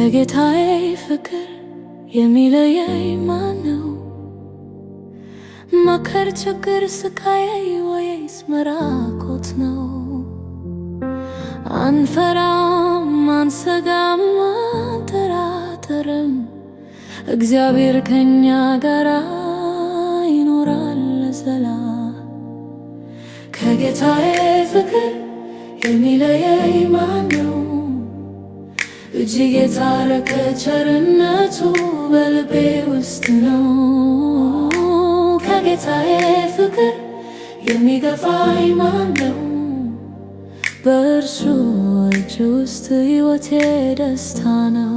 ከጌታዬ ፍቅር የሚለየኝ ማነው? መከር፣ ችግር፣ ስቃይ ወይስ መራቆት ነው? አንፈራም፣ አንሰጋም፣ አንጠራጠርም። እግዚአብሔር ከኛ ጋር ይኖራል ለዘላለም። ከጌታዬ ፍቅር የሚለየኝ ማነው? እጅግ የታረቀ ቸርነቱ በልቤ ውስጥ ነው። ከጌታዬ ፍቅር የሚገፋኝ ማነው? በእርሱ እጅ ውስጥ ሕይወቴ ደስታ ነው።